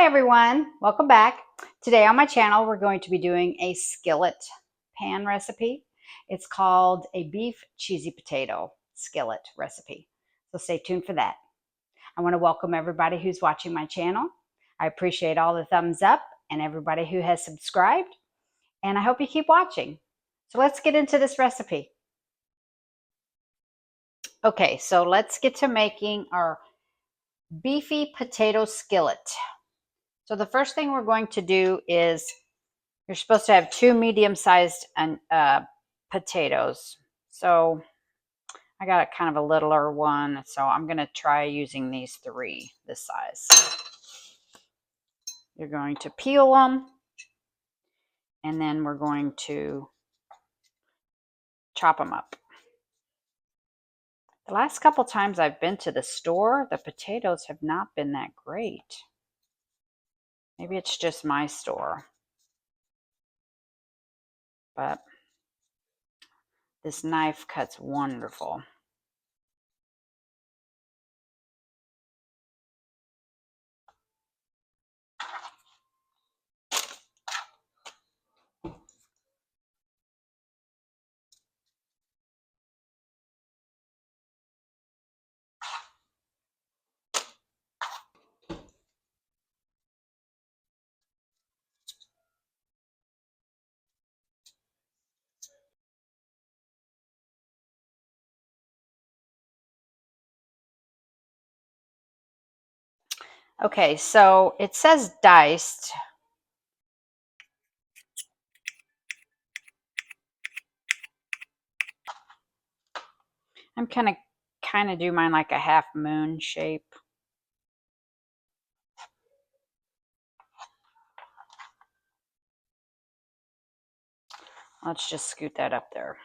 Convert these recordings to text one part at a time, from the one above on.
Hi everyone, welcome back. Today on my channel we're going to be doing a skillet pan recipe. It's called a beef cheesy potato skillet recipe. So stay tuned for that. I want to welcome everybody who's watching my channel. I appreciate all the thumbs up and everybody who has subscribed, and I hope you keep watching. So let's get into this recipe. Okay, so let's get to making our beefy potato skillet. So the first thing we're going to do is, you're supposed to have two medium-sized potatoes. So I got a kind of a littler one, so I'm going to try using these three this size. You're going to peel them, and then we're going to chop them up. The last couple times I've been to the store, the potatoes have not been that great. Maybe it's just my store. But this knife cuts wonderful. Okay, so it says diced. I'm kind of do mine like a half moon shape. Let's just scoot that up there.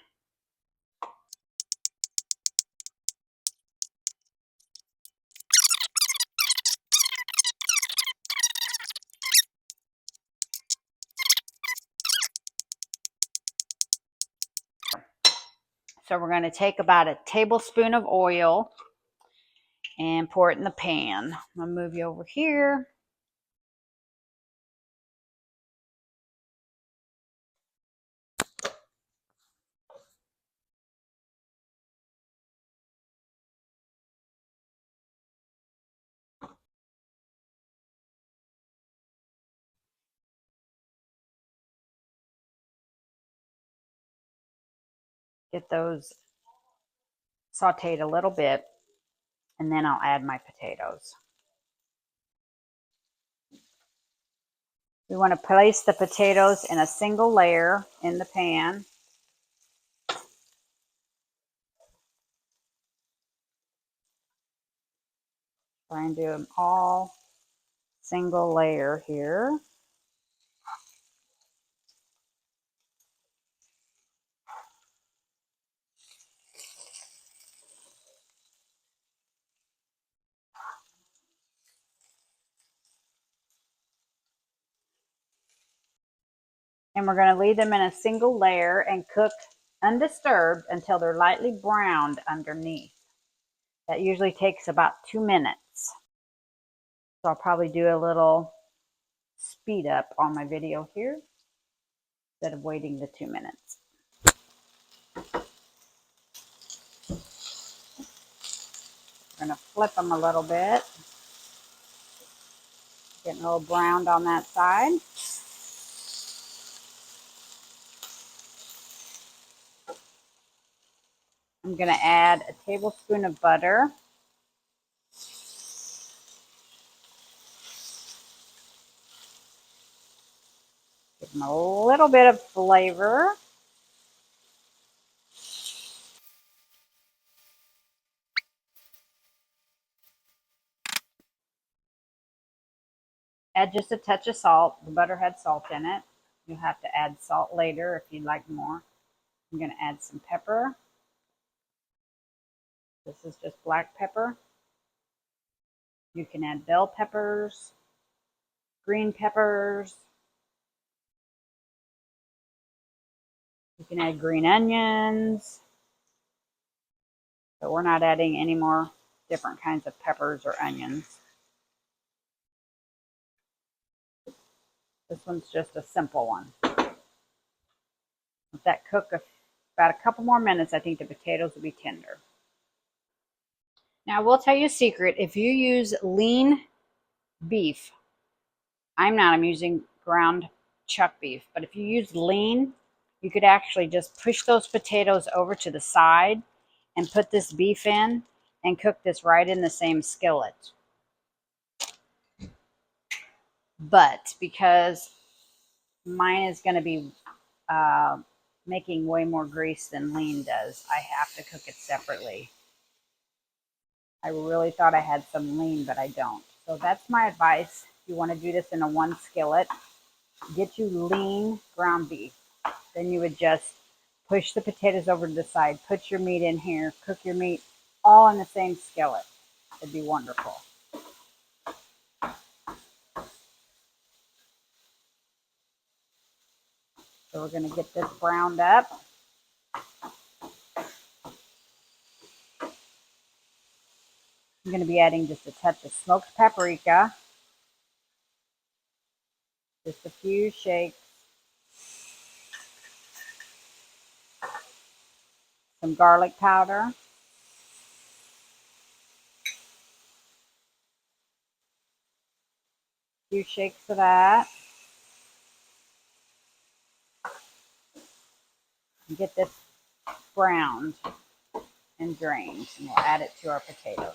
So we're going to take about a tablespoon of oil and pour it in the pan. I'm going to move you over here. Get those sauteed a little bit, and then I'll add my potatoes. We want to place the potatoes in a single layer in the pan. Try and do them all single layer here. And we're going to leave them in a single layer and cook undisturbed until they're lightly browned underneath. That usually takes about 2 minutes. So I'll probably do a little speed up on my video here instead of waiting the 2 minutes. I'm going to flip them a little bit. Getting a little browned on that side. I'm going to add a tablespoon of butter. Give them a little bit of flavor. Add just a touch of salt. The butter had salt in it. You'll have to add salt later if you'd like more. I'm going to add some pepper. This is just black pepper. You can add bell peppers, green peppers. You can add green onions. But we're not adding any more different kinds of peppers or onions. This one's just a simple one. Let that cook about a couple more minutes. I think the potatoes will be tender. Now, I will tell you a secret. If you use lean beef, I'm using ground chuck beef, but if you use lean, you could actually just push those potatoes over to the side and put this beef in and cook this right in the same skillet. But because mine is going to be making way more grease than lean does, I have to cook it separately. I really thought I had some lean, but I don't. So that's my advice. If you want to do this in a one skillet, get you lean ground beef. Then you would just push the potatoes over to the side, put your meat in here, cook your meat all in the same skillet. It'd be wonderful. So we're going to get this browned up. I'm going to be adding just a touch of smoked paprika, just a few shakes, some garlic powder, a few shakes of that. And get this browned and drained, and we'll add it to our potatoes.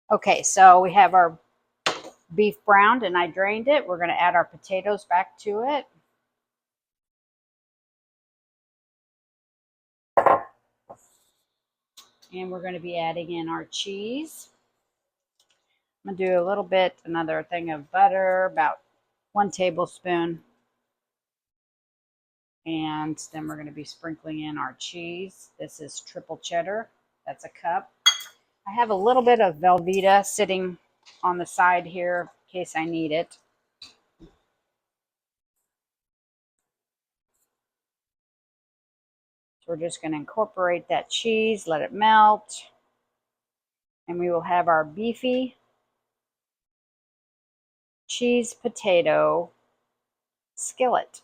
Okay, so we have our beef browned and I drained it. We're going to add our potatoes back to it. And we're going to be adding in our cheese. I'm going to do a little bit, another thing of butter, about 1 tablespoon. And then we're going to be sprinkling in our cheese. This is triple cheddar. That's a cup. I have a little bit of Velveeta sitting on the side here in case I need it. So we're just going to incorporate that cheese, let it melt. And we will have our beefy cheese potato skillet.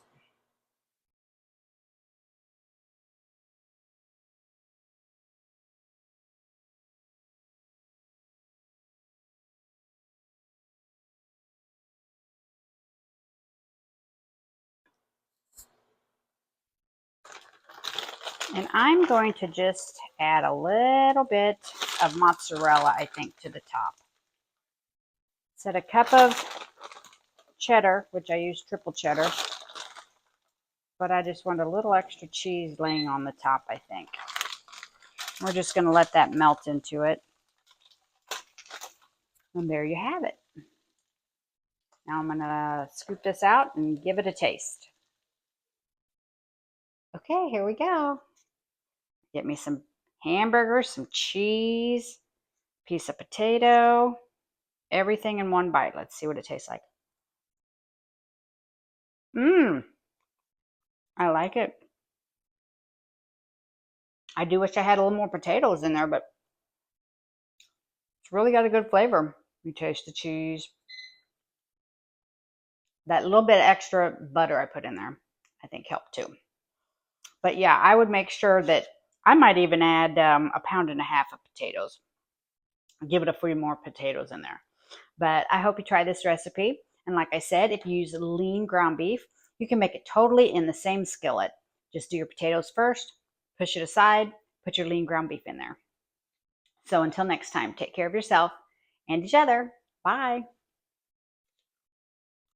And I'm going to just add a little bit of mozzarella, I think, to the top. Set a cup of cheddar, which I use triple cheddar, but I just want a little extra cheese laying on the top, I think. We're just going to let that melt into it. And there you have it. Now I'm going to scoop this out and give it a taste. Okay, here we go. Get me some hamburgers, some cheese, piece of potato, everything in one bite. Let's see what it tastes like. I like it. I do wish I had a little more potatoes in there, but it's really got a good flavor. You taste the cheese. That little bit extra butter I put in there, I think helped too. But yeah, I would make sure that I might even add 1.5 pounds of potatoes. Give it a few more potatoes in there. But I hope you try this recipe. And like I said, if you use lean ground beef, you can make it totally in the same skillet. Just do your potatoes first, push it aside, put your lean ground beef in there. So until next time, take care of yourself and each other. Bye.